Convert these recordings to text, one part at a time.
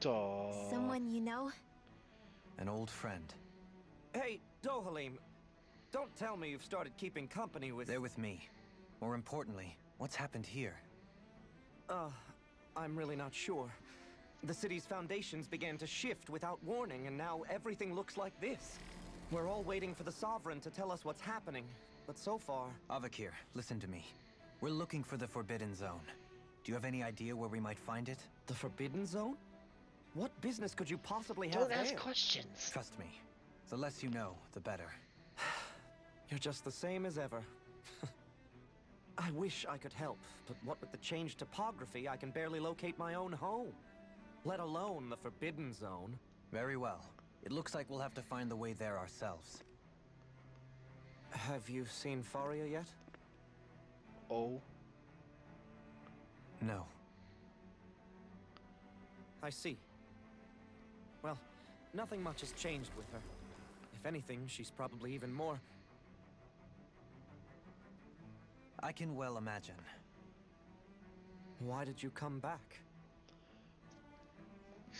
Duh. Someone you know? An old friend. Hey, Dohalim, don't tell me you've started keeping company with... They're with me. More importantly, what's happened here? I'm really not sure. The city's foundations began to shift without warning, and now everything looks like this. We're all waiting for the Sovereign to tell us what's happening, but so far... Avakir, listen to me. We're looking for the Forbidden Zone. Do you have any idea where we might find it? The Forbidden Zone? What business could you possibly have Don't there? ask questions. Trust me. The less you know, the better. You're just the same as ever. I wish I could help, but what with the changed topography, I can barely locate my own home. Let alone the Forbidden Zone. Very well. It looks like we'll have to find the way there ourselves. Have you seen Faria yet? Oh. No. I see. Well, nothing much has changed with her. If anything, she's probably even more... I can well imagine. Why did you come back?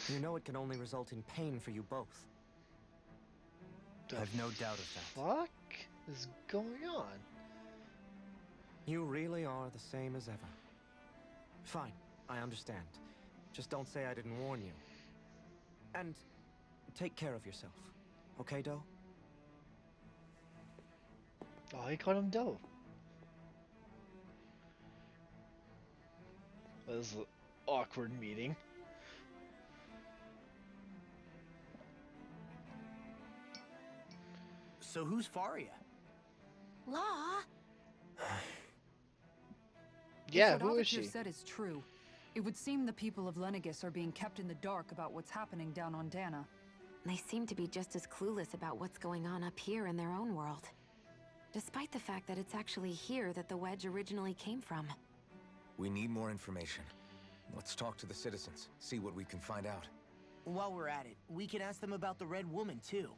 You know it can only result in pain for you both. The I've no doubt of that. fuck is going on? You really are the same as ever. Fine, I understand. Just don't say I didn't warn you. And take care of yourself. Okay, Doe? Oh, he called him Doe. That was an awkward meeting. So who's Faria? Law? Yeah, If who what is she? said is true, it would seem the people of Lenegis are being kept in the dark about what's happening down on Dana. They seem to be just as clueless about what's going on up here in their own world. Despite the fact that it's actually here that the wedge originally came from. We need more information. Let's talk to the citizens, see what we can find out. While we're at it, we can ask them about the Red Woman, too.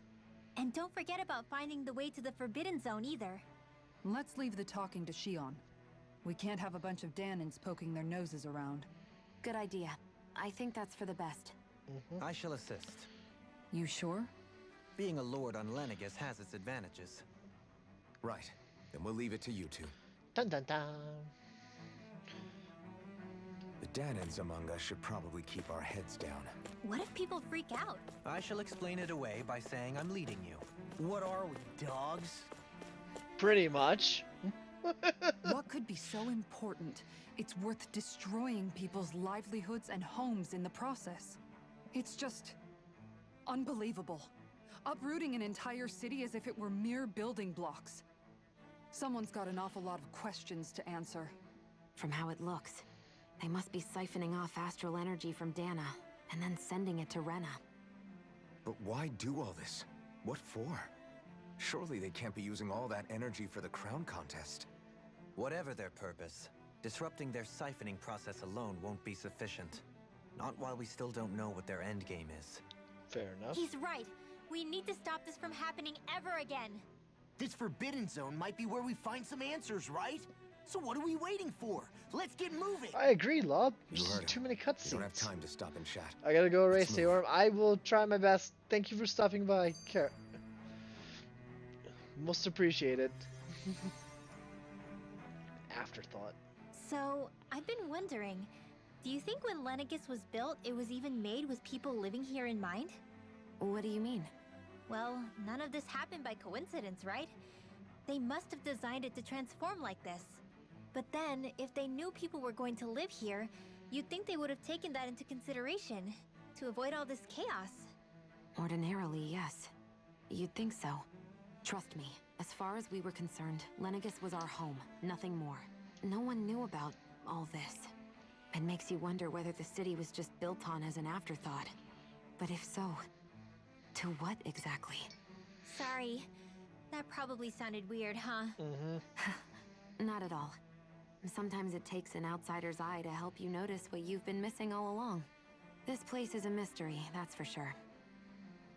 And don't forget about finding the way to the Forbidden Zone either. Let's leave the talking to Shion. We can't have a bunch of Danins poking their noses around. Good idea. I think that's for the best. I shall assist. You sure? Being a lord on Lenegis has its advantages. Right. Then we'll leave it to you two. Dun dun dun. The Danins among us should probably keep our heads down. What if people freak out? I shall explain it away by saying I'm leading you. What are we, dogs? Pretty much. What could be so important? It's worth destroying people's livelihoods and homes in the process. It's just... unbelievable. Uprooting an entire city as if it were mere building blocks. Someone's got an awful lot of questions to answer. From how it looks, they must be siphoning off astral energy from Dana, and then sending it to Rena. But why do all this? What for? Surely they can't be using all that energy for the crown contest. Whatever their purpose, disrupting their siphoning process alone won't be sufficient. Not while we still don't know what their endgame is. Fair enough. He's right. We need to stop this from happening ever again. This Forbidden Zone might be where we find some answers, right? So what are we waiting for? Let's get moving! I agree, Lob. You There's heard him. too many We don't have cutscenes. time to stop and chat. I gotta go race Let's move. Taorm. I will try my best. Thank you for stopping by. Most appreciated. Afterthought. So, I've been wondering, do you think when Lenegis was built, it was even made with people living here in mind? What do you mean? Well, none of this happened by coincidence, right? They must have designed it to transform like this. But then, if they knew people were going to live here, you'd think they would have taken that into consideration to avoid all this chaos. Ordinarily, yes. You'd think so. Trust me, as far as we were concerned, Lenegis was our home, nothing more. No one knew about all this. It makes you wonder whether the city was just built on as an afterthought. But if so, to what exactly? Sorry, that probably sounded weird, huh? Not at all. Sometimes it takes an outsider's eye to help you notice what you've been missing all along. This place is a mystery, that's for sure.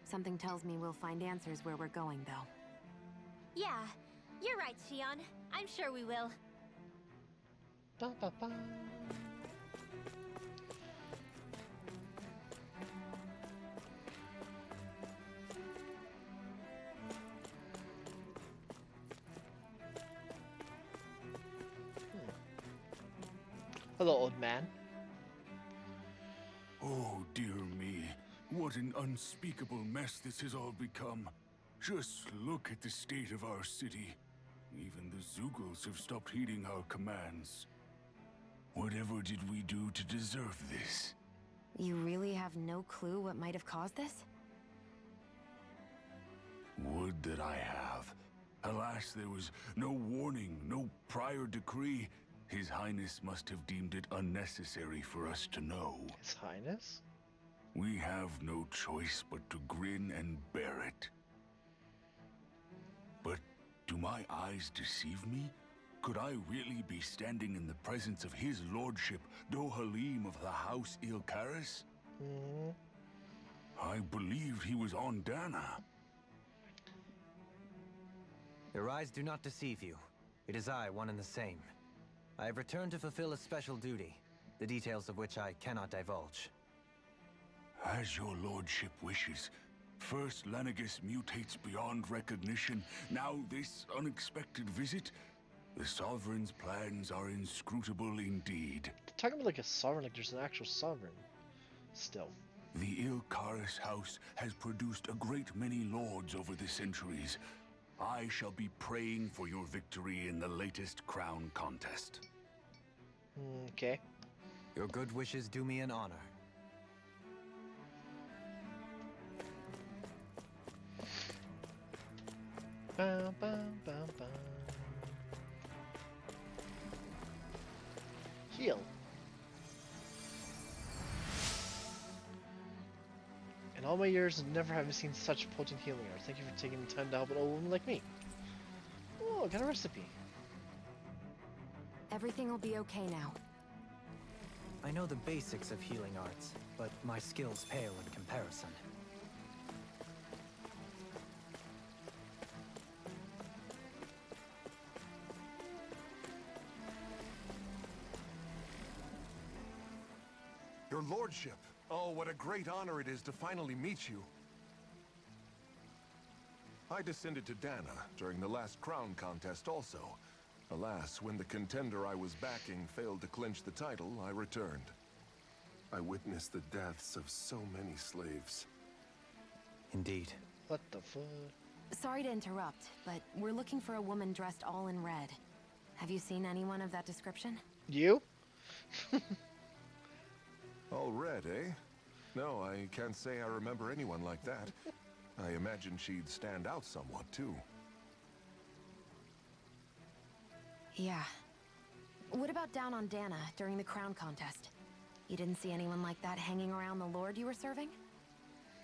Something tells me we'll find answers where we're going, though. Yeah, you're right, Shion. I'm sure we will. Ba, ba, ba. Hello, old man. Oh, dear me. What an unspeakable mess this has all become. Just look at the state of our city. Even the Zeugles have stopped heeding our commands. Whatever did we do to deserve this? You really have no clue what might have caused this? Would that I have. Alas, there was no warning, no prior decree. His Highness must have deemed it unnecessary for us to know. His Highness? We have no choice but to grin and bear it. But do my eyes deceive me? Could I really be standing in the presence of his lordship, Dohalim of the House Ilkaris? Hmm. I believed he was on Dana. Your eyes do not deceive you. It is I, one and the same. I have returned to fulfill a special duty, the details of which I cannot divulge. As your lordship wishes. First, Lenegis mutates beyond recognition. Now this unexpected visit. The Sovereign's plans are inscrutable indeed. Talking about like a sovereign, like there's an actual sovereign. Still. The Ilkaris house has produced a great many lords over the centuries. I shall be praying for your victory in the latest crown contest. Okay. Your good wishes do me an honor. Bum, bum, bum, bum. Heal. In all my years, never have I seen such potent healing art. Thank you for taking the time to help an old woman like me. Oh, I got a recipe. Everything will be okay now. I know the basics of healing arts, but my skills pale in comparison. Your lordship. Oh, what a great honor it is to finally meet you. I descended to Dana during the last crown contest also. Alas, when the contender I was backing failed to clinch the title, I returned. I witnessed the deaths of so many slaves. Indeed. What the fuck? Sorry to interrupt, but we're looking for a woman dressed all in red. Have you seen anyone of that description? You? All red, eh? No, I can't say I remember anyone like that. I imagine she'd stand out somewhat, too. Yeah. What about down on Dana during the crown contest? You didn't see anyone like that hanging around the lord you were serving?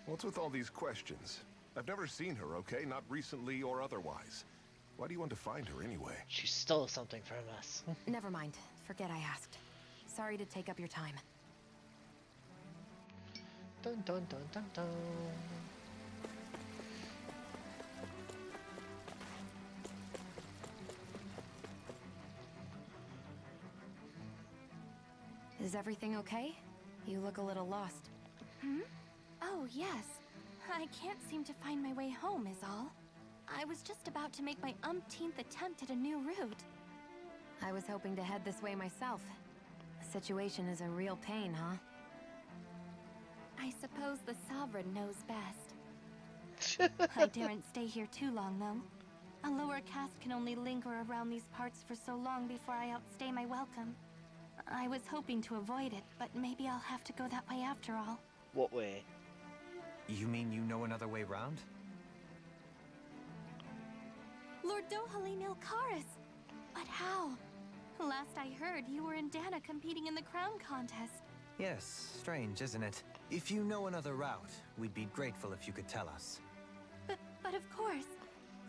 What's with all these questions? I've never seen her, okay? Not recently or otherwise. Why do you want to find her anyway? She stole something from us. Never mind. Forget I asked. Sorry to take up your time. Dun dun dun dun dun. Is everything okay? You look a little lost. Hmm? Oh, yes. I can't seem to find my way home is all. I was just about to make my umpteenth attempt at a new route. I was hoping to head this way myself. The situation is a real pain, huh? I suppose the Sovereign knows best. I daren't stay here too long, though. A lower caste can only linger around these parts for so long before I outstay my welcome. I was hoping to avoid it, but maybe I'll have to go that way after all. What way? You mean you know another way round? Lord Dohalim Ilkaris! But how? Last I heard, you were in Dana competing in the crown contest. Yes, strange, isn't it? If you know another route, we'd be grateful if you could tell us. But of course.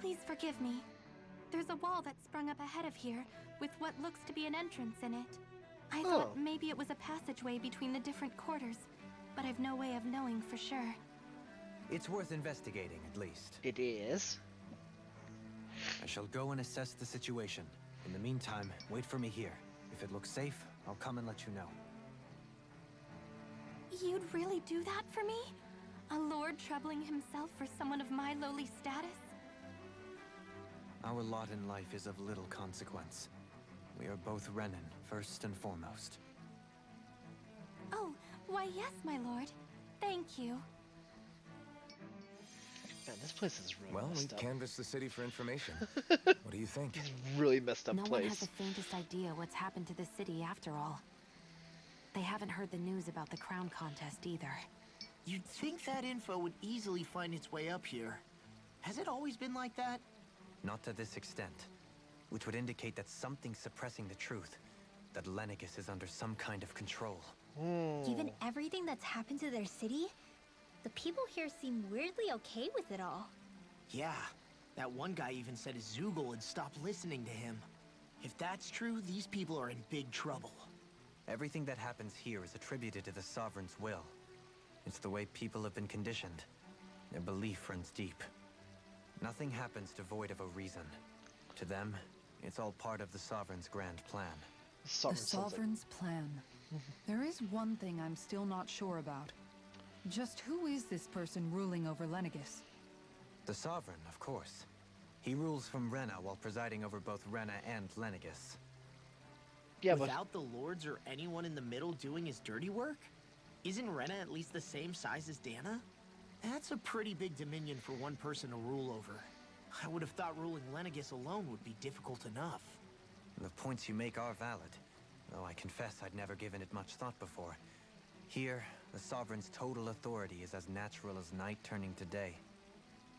Please forgive me. There's a wall that sprung up ahead of here, with what looks to be an entrance in it. I thought maybe it was a passageway between the different quarters, but I've no way of knowing for sure. It's worth investigating, at least. It is. I shall go and assess the situation. In the meantime, wait for me here. If it looks safe, I'll come and let you know. You'd really do that for me? A lord troubling himself for someone of my lowly status? Our lot in life is of little consequence. We are both Renan, first and foremost. Oh, why yes, my lord. Thank you. Man, this place is really Well, we messed up. canvassed the city for information. What do you think? It's a really messed up No one has place. the faintest idea what's happened to the city after all. They haven't heard the news about the crown contest either. You'd think that info would easily find its way up here. Has it always been like that? Not to this extent, which would indicate that something's suppressing the truth, that Lenegis is under some kind of control. Given everything that's happened to their city, the people here seem weirdly okay with it all. Yeah, that one guy even said his Zoogle had stopped listening to him. If that's true, these people are in big trouble. Everything that happens here is attributed to the Sovereign's will. It's the way people have been conditioned. Their belief runs deep. Nothing happens devoid of a reason. To them, it's all part of the Sovereign's grand plan. The Sovereign sounds like- Sovereign's plan. There is one thing I'm still not sure about. Just who is this person ruling over Lenegis? The Sovereign, of course. He rules from Rena while presiding over both Rena and Lenegis. Yeah, but Without the lords or anyone in the middle doing his dirty work? Isn't Rena at least the same size as Dana? That's a pretty big dominion for one person to rule over. I would have thought ruling Lenegis alone would be difficult enough. The points you make are valid, though I confess I'd never given it much thought before. Here, the Sovereign's total authority is as natural as night turning to day.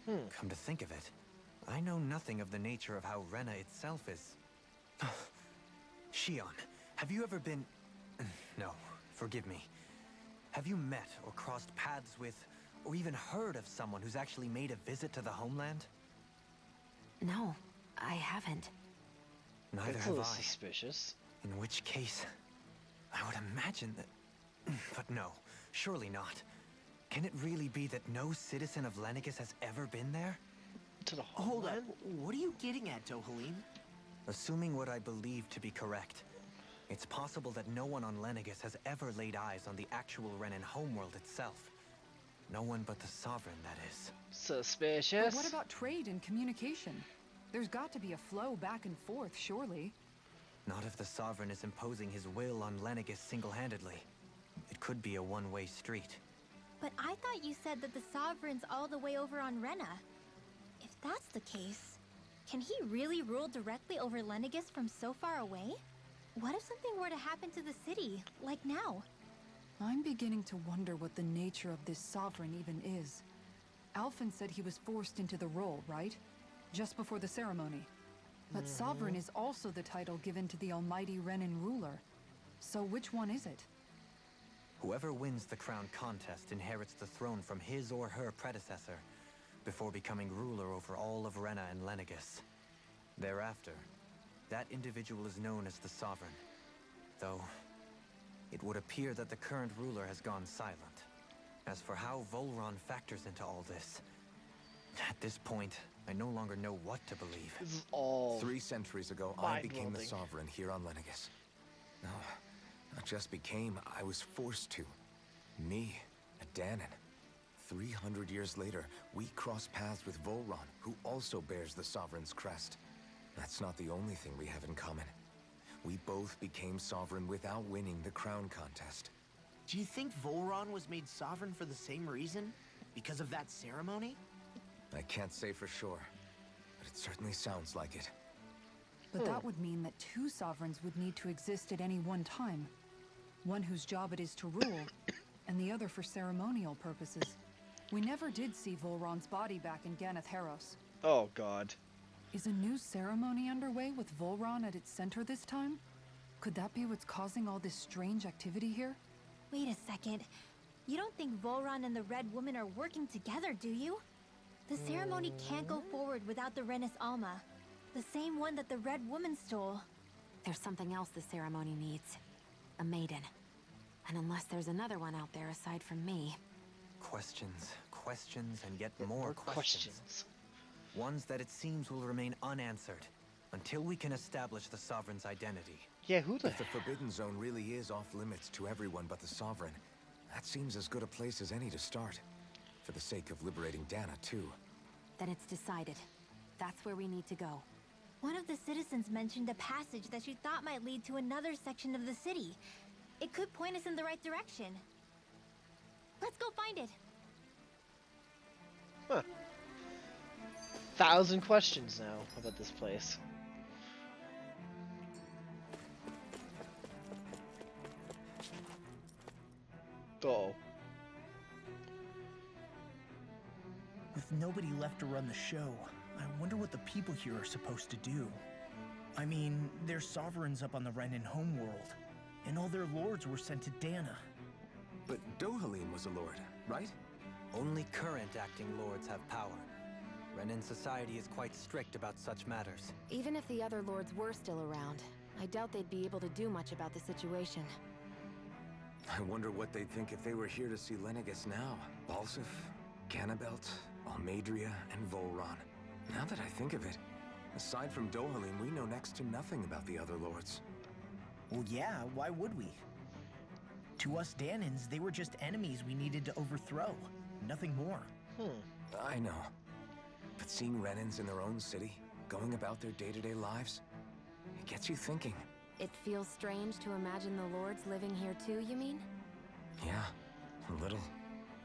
Come to think of it, I know nothing of the nature of how Rena itself is. Shion, have you ever been... No, forgive me. Have you met or crossed paths with, or even heard of someone who's actually made a visit to the homeland? No, I haven't. Neither that's a have little I. suspicious. In which case, I would imagine that... But no, surely not. Can it really be that no citizen of Lenegis has ever been there? To the Hold up, homeland? what are you getting at, Dohalim? Assuming what I believe to be correct, it's possible that no one on Lenegis has ever laid eyes on the actual Renan homeworld itself. No one but the Sovereign, that is. Suspicious. But what about trade and communication? There's got to be a flow back and forth, surely. Not if the Sovereign is imposing his will on Lenegis single-handedly. It could be a one-way street. But I thought you said that the Sovereign's all the way over on Rena. If that's the case, can he really rule directly over Lenegis from so far away? What if something were to happen to the city, like now? I'm beginning to wonder what the nature of this Sovereign even is. Alphen said he was forced into the role, right? Just before the ceremony. But Sovereign is also the title given to the almighty Renan ruler. So which one is it? Whoever wins the crown contest inherits the throne from his or her predecessor, before becoming ruler over all of Rena and Lenegis. Thereafter, that individual is known as the Sovereign. Though, it would appear that the current ruler has gone silent. As for how Volron factors into all this, at this point, I no longer know what to believe. This is all 3 centuries ago, I became the mind-blowing. Sovereign here on Lenegis. No, not just became, I was forced to. Me, a Danon. 300 years later, we cross paths with Volron, who also bears the Sovereign's crest. That's not the only thing we have in common. We both became Sovereign without winning the crown contest. Do you think Volron was made sovereign for the same reason? Because of that ceremony? I can't say for sure, but it certainly sounds like it. But that would mean that 2 sovereigns would need to exist at any one time. One whose job it is to rule, and the other for ceremonial purposes. We never did see Volron's body back in Ganath Haros. Oh god. Is a new ceremony underway with Volron at its center this time? Could that be what's causing all this strange activity here? Wait a second. You don't think Volron and the Red Woman are working together, do you? The ceremony can't go forward without the Renis Alma. The same one that the Red Woman stole. There's something else the ceremony needs. A maiden. And unless there's another one out there aside from me... Questions, questions, and yet more questions. Ones that it seems will remain unanswered, until we can establish the Sovereign's identity. Yeah, who the If the Forbidden Zone really is off limits to everyone but the Sovereign, that seems as good a place as any to start. For the sake of liberating Dana, too. Then it's decided. That's where we need to go. One of the citizens mentioned a passage that she thought might lead to another section of the city. It could point us in the right direction. Let's go find it. Huh. 1,000 questions now about this place. Oh. With nobody left to run the show, I wonder what the people here are supposed to do. I mean, there's sovereigns up on the Renan homeworld, and all their lords were sent to Dana. But Dohalim was a lord, right? Only current acting lords have power. Renan society is quite strict about such matters. Even if the other lords were still around, I doubt they'd be able to do much about the situation. I wonder what they'd think if they were here to see Lenegis now. Balsif, Ganabelt, Almadria, and Volron. Now that I think of it, aside from Dohalim, we know next to nothing about the other lords. Well, yeah, why would we? To us Danans, they were just enemies we needed to overthrow. Nothing more. I know. But seeing Renans in their own city, going about their day-to-day lives, it gets you thinking. It feels strange to imagine the lords living here too, you mean? Yeah, a little.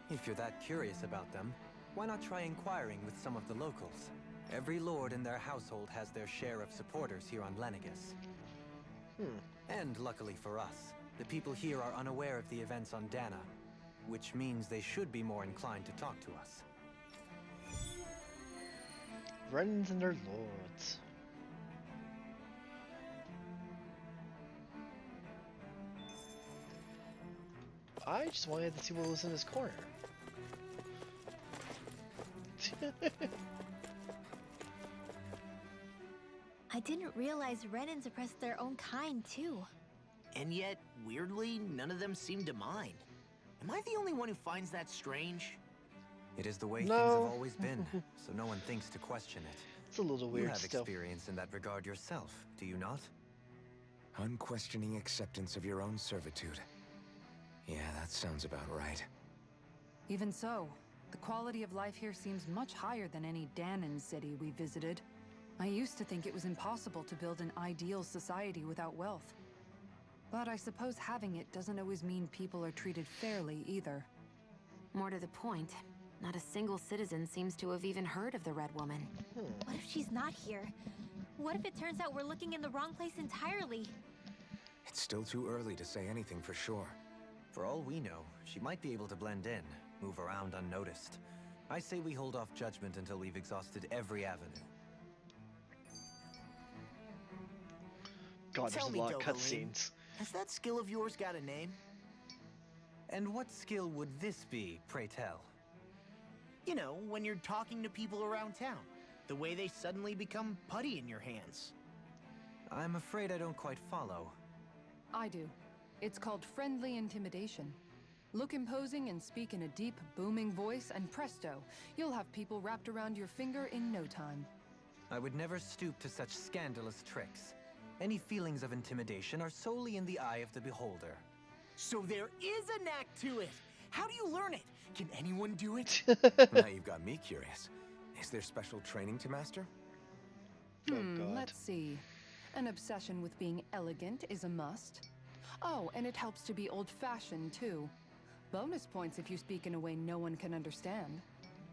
If you're that curious about them, why not try inquiring with some of the locals? Every lord in their household has their share of supporters here on Lenegis. And luckily for us, the people here are unaware of the events on Dana, which means they should be more inclined to talk to us. Renans and their lords. I just wanted to see what was in his corner. I didn't realize Renans oppressed their own kind, too. And yet, weirdly, none of them seem to mind. Am I the only one who finds that strange? It is the way No. things have always been, so no one thinks to question it. It's a little You weird have still. experience in that regard yourself, do you not? Unquestioning acceptance of your own servitude. Yeah, that sounds about right. Even so, the quality of life here seems much higher than any Danan city we visited. I used to think it was impossible to build an ideal society without wealth. But I suppose having it doesn't always mean people are treated fairly either. More to the point, not a single citizen seems to have even heard of the Red Woman. What if she's not here? What if it turns out we're looking in the wrong place entirely? It's still too early to say anything for sure. For all we know, she might be able to blend in, move around unnoticed. I say we hold off judgment until we've exhausted every avenue. God, there's Tell a me, lot of Dohalim, cutscenes. has that skill of yours got a name? And what skill would this be, pray tell? You know, when you're talking to people around town. The way they suddenly become putty in your hands. I'm afraid I don't quite follow. I do. It's called friendly intimidation. Look imposing and speak in a deep, booming voice, and presto, you'll have people wrapped around your finger in no time. I would never stoop to such scandalous tricks. Any feelings of intimidation are solely in the eye of the beholder. So there is a knack to it! How do you learn it? Can anyone do it? Now you've got me curious. Is there special training to master? Oh, God. Let's see. An obsession with being elegant is a must. Oh, and it helps to be old-fashioned, too. Bonus points if you speak in a way no one can understand.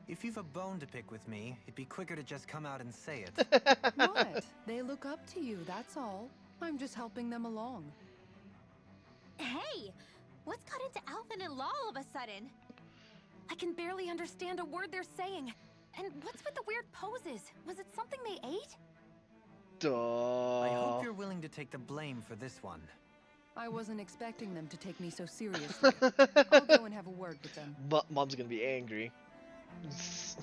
If you've a bone to pick with me, it'd be quicker to just come out and say it. What? They look up to you, that's all. I'm just helping them along. Hey! What's got into Alvin and Law all of a sudden? I can barely understand a word they're saying. And what's with the weird poses? Was it something they ate? Duh. I hope you're willing to take the blame for this one. I wasn't expecting them to take me so seriously. I'll go and have a word with them. Mom's gonna be angry. This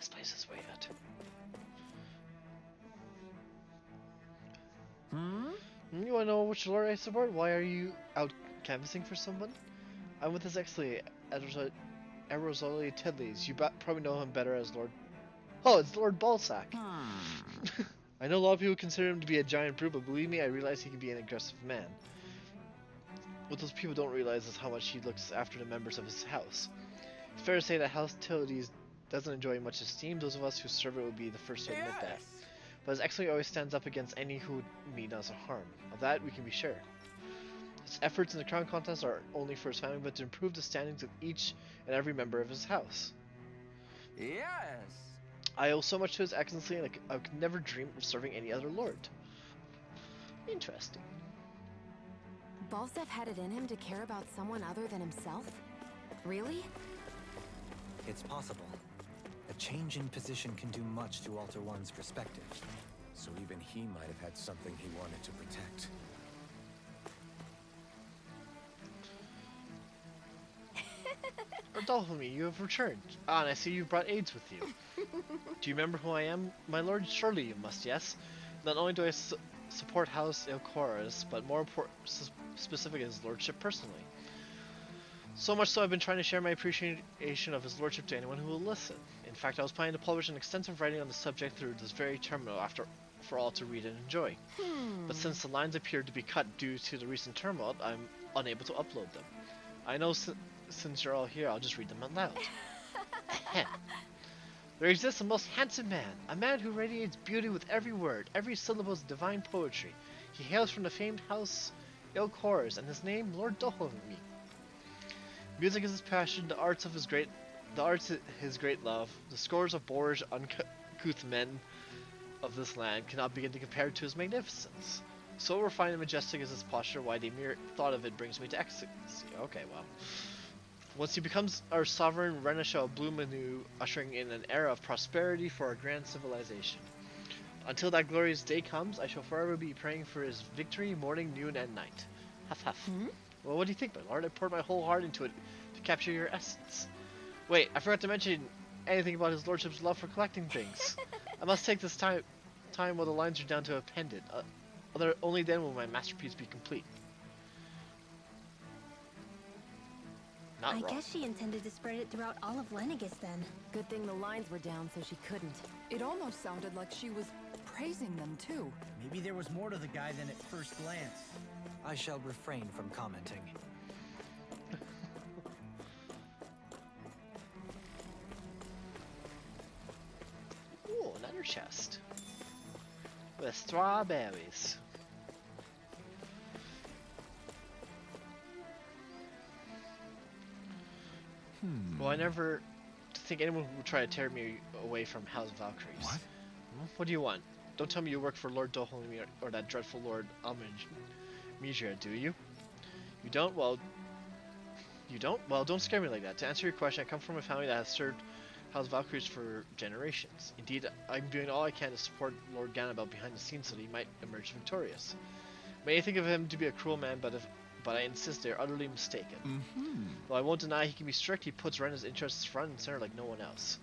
place is way out. You wanna know which lord I support? Why are you out canvassing for someone? I'm with his ex-lady, Aerosoli Tedleys. You probably know him better as Lord... Oh, it's Lord Balsac. I know a lot of people consider him to be a giant brute, but believe me, I realize he can be an aggressive man. What those people don't realize is how much he looks after the members of his house. It's fair to say that House Tedleys doesn't enjoy much esteem. Those of us who serve it would be the first to admit that. But His Excellency always stands up against any who would mean us a harm. Of that we can be sure. His efforts in the crown contest are only for his family, but to improve the standings of each and every member of his house. Yes. I owe so much to His Excellency, and I could never dream of serving any other lord. Interesting. Balsef had it in him to care about someone other than himself? Really? It's possible. A change in position can do much to alter one's perspective. So even he might have had something he wanted to protect. Rodolphemi, you have returned. Ah, and I see you've brought aides with you. Do you remember who I am? My lord, surely you must, yes? Not only do I support House Ilkoris, but more specific is his lordship personally. So much so I've been trying to share my appreciation of his lordship to anyone who will listen. In fact, I was planning to publish an extensive writing on the subject through this very terminal for all to read and enjoy. But since the lines appeared to be cut due to the recent turmoil, I'm unable to upload them. I know since you're all here, I'll just read them out loud. There exists a most handsome man, a man who radiates beauty with every word, every syllable is divine poetry. He hails from the famed house Ilkoris, and his name, Lord Dohulmi. Music is his passion, the arts his great love. The scores of boorish, uncouth men of this land cannot begin to compare to his magnificence. So refined and majestic is his posture, why the mere thought of it brings me to ecstasy. Okay, well. Once he becomes our sovereign, Rena shall bloom anew, ushering in an era of prosperity for our grand civilization. Until that glorious day comes, I shall forever be praying for his victory, morning, noon, and night. Huff huff. Well, what do you think, my lord? I poured my whole heart into it to capture your essence. Wait, I forgot to mention anything about his lordship's love for collecting things. I must take this time while the lines are down to append it. Only then will my masterpiece be complete. Not I wrong. guess she intended to spread it throughout all of Lenegis then. Good thing the lines were down so she couldn't. It almost sounded like she was praising them too. Maybe there was more to the guy than at first glance. I shall refrain from commenting. Ooh, another chest. With strawberries. Well, I never think anyone would try to tear me away from House Valkyries. What? What do you want? Don't tell me you work for Lord Dohulmi or that dreadful Lord Almijir, do you? You don't? Well, you don't? Well, don't scare me like that. To answer your question, I come from a family that has served House Valkyries for generations. Indeed, I'm doing all I can to support Lord Ganabel behind the scenes so that he might emerge victorious. May you think of him to be a cruel man, but I insist they're utterly mistaken. Though I won't deny he can be strict, he puts Rena's interests front and center like no one else.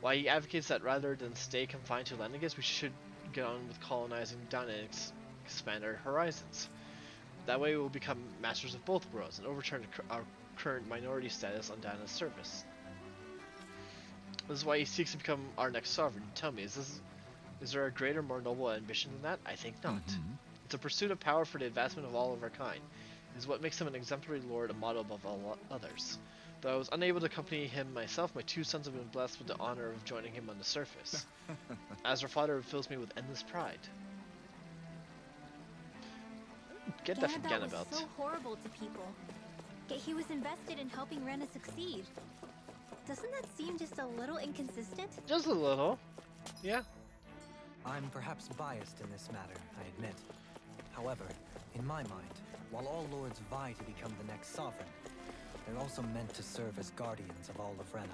Why he advocates that rather than stay confined to Lenegis, we should get on with colonizing Dana and expand our horizons. That way we will become masters of both worlds and overturn our current minority status on Dana's service. This is why he seeks to become our next sovereign. Tell me, is there a greater, more noble ambition than that? I think not. It's a pursuit of power for the advancement of all of our kind. It is what makes him an exemplary lord, a model above all others. Though I was unable to accompany him myself, my two sons have been blessed with the honor of joining him on the surface. As their father, it fills me with endless pride. Get that from Ganabel Ganabelt. was so horrible to people. Yet he was invested in helping Rena succeed. Doesn't that seem just a little inconsistent? Just a little. Yeah. I'm perhaps biased in this matter, I admit. However, in my mind, while all lords vie to become the next sovereign, they're also meant to serve as guardians of all of Rena.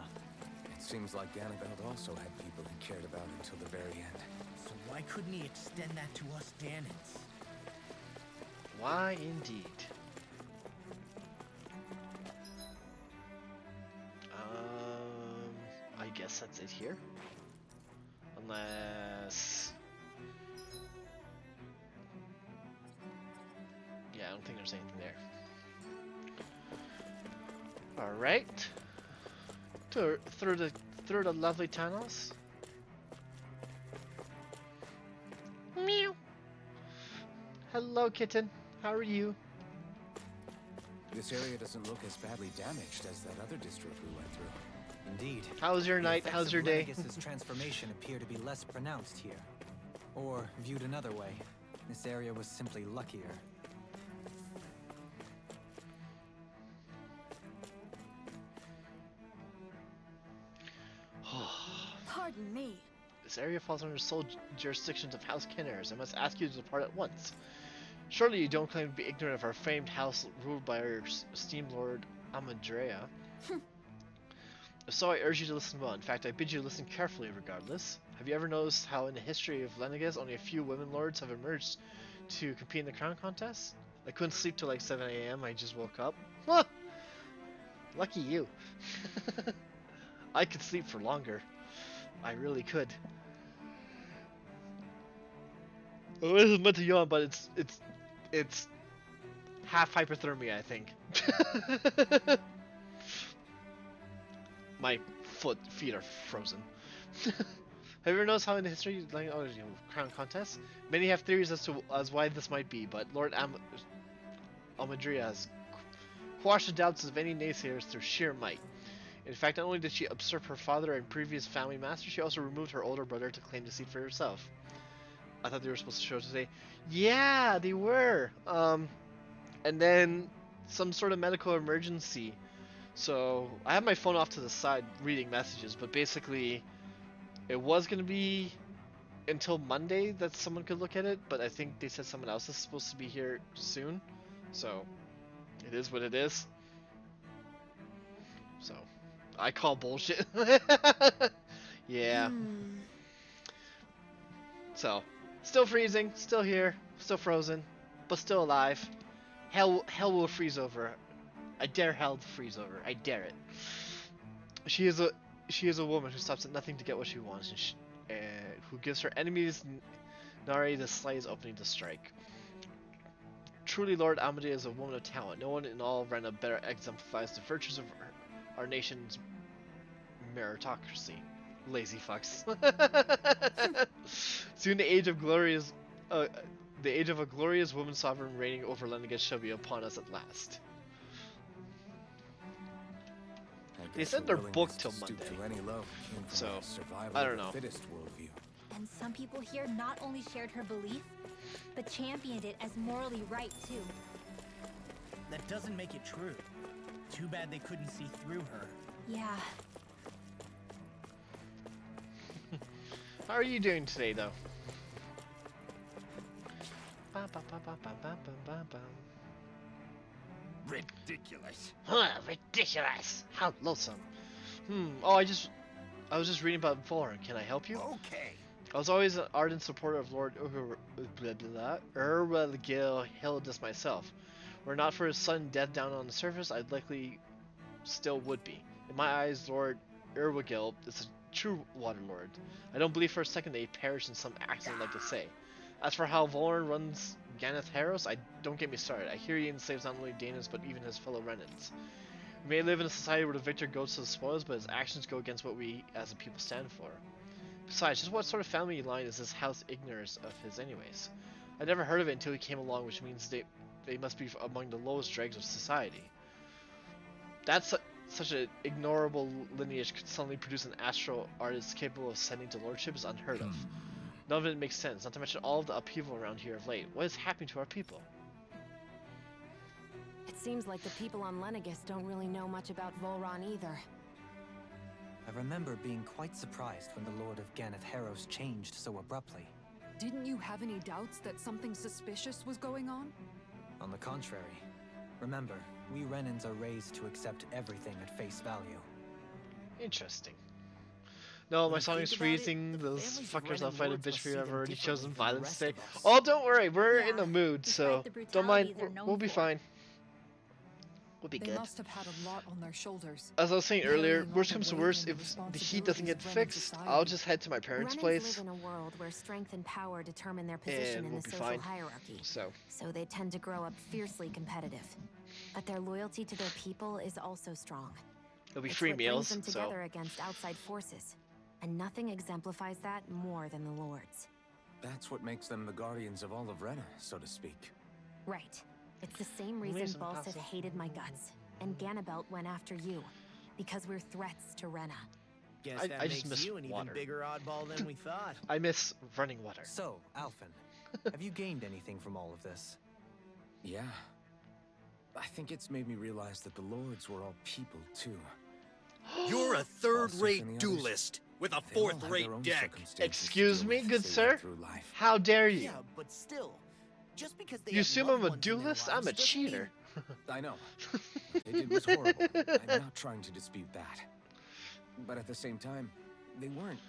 It seems like Ganabelt also had people he cared about until the very end. So why couldn't he extend that to us Danans? Why indeed? I guess that's it here. Unless... Yeah, I don't think there's anything there. Alright. Through the lovely tunnels. Meow. Hello, kitten. How are you? This area doesn't look as badly damaged as that other district we went through. Indeed. How's your The night? effects How's of your day? Lenegis' transformation appear to be less pronounced here. Or, viewed another way, this area was simply luckier. Pardon me. This area falls under sole jurisdictions of House Kinners. I must ask you to depart at once. Surely you don't claim to be ignorant of our famed house ruled by our esteemed Lord Amadrea. If so, I urge you to listen well. In fact, I bid you listen carefully regardless. Have you ever noticed how in the history of Lenegis, only a few women lords have emerged to compete in the crown contest? I couldn't sleep till like 7 a.m. I just woke up. Huh! Lucky you. I could sleep for longer. I really could. Well, this is meant to yawn, but it's half hypothermia, I think. My feet are frozen. Have you ever noticed how in the history, like, crown contests, many have theories as why this might be, but Lord Amadrea has quashed the doubts of any naysayers through sheer might. In fact, not only did she usurp her father and previous family master, she also removed her older brother to claim the seat for herself. I thought they were supposed to show today. Yeah, they were. And then some sort of medical emergency. So I have my phone off to the side reading messages, but basically it was going to be until Monday that someone could look at it, but I think they said someone else is supposed to be here soon. So it is what it is. So I call bullshit. Yeah. So still freezing, still here, still frozen, but still alive. Hell will freeze over. I dare hell to freeze over. I dare it. She is a woman who stops at nothing to get what she wants, and who gives her enemies Nari the slightest opening to strike. Truly, Lord Amadea is a woman of talent. No one in all Rena better exemplifies the virtues of our nation's meritocracy. Lazy fucks. Soon the age of a glorious woman sovereign reigning over Lenegis shall be upon us at last. They said they're booked till Monday, so I don't know. And some people here not only shared her belief, but championed it as morally right too. That doesn't make it true. Too bad they couldn't see through her. Yeah. How are you doing today, though? Ridiculous. Huh, ridiculous. How loathsome. Oh, I was just reading about Voran. Can I help you? Okay. I was always an ardent supporter of Lord Erwelgil Hildis myself. Were it not for his sudden death down on the surface, I'd likely still would be. In my eyes, Lord Erwelgil is a true Water Lord. I don't believe for a second that he perished in some accident like they say. As for how Voran runs Ganeth Harros, don't get me started. I hear he enslaves not only Danas but even his fellow Renans. We may live in a society where the victor goes to the spoils, but his actions go against what we as a people stand for. Besides, just what sort of family line is this house ignorant of his anyways? I never heard of it until he came along, which means they must be among the lowest dregs of society. That's such an ignorable lineage could suddenly produce an astral artist capable of ascending to lordship is unheard of. None of it makes sense, not to mention all of the upheaval around here of late. What is happening to our people? It seems like the people on Lenegis don't really know much about Volron either. I remember being quite surprised when the Lord of Ganeth Harros changed so abruptly. Didn't you have any doubts that something suspicious was going on? On the contrary. Remember, we Renans are raised to accept everything at face value. Interesting. No, my song is freezing. Those fuckers I'll fight a bitch for you. I've already chosen violence today. Oh, don't worry. We're in a mood, so don't mind. We'll be fine. We'll be They good. must have had a lot on their shoulders. As I was saying earlier, Carrying worst all comes the to weight worst, and if the heat doesn't get responsibilities fixed, of I'll Renan just head to my parents' Renans place. live in a world where strength and power determine their position And in we'll the be social fine. hierarchy. So they tend to grow up fiercely competitive. But their loyalty to their people is also strong. it'll be It's free what meals. brings them So together against outside forces. And nothing exemplifies that more than the Lords. That's what makes them the guardians of all of Rena, so to speak. Right. It's the same reason Amazing Balseth possible. hated my guts, and Ganabelt went after you. Because we're threats to Rena. Guess I that just makes miss you an even water. bigger oddball than we thought. I miss running water. So, Alphen, have you gained anything from all of this? Yeah. I think it's made me realize that the lords were all people, too. You're a Falstaf third-rate and the others, duelist with a they all had their fourth-rate own deck. circumstances to Excuse deal me, with good as they sir? went through life. How dare you? Yeah, but still, just because they You have assume loved I'm a ones in their duelist? I'm a lives doesn't mean- cheater. I know. What they did was horrible. I'm not trying to dispute that. But at the same time, they weren't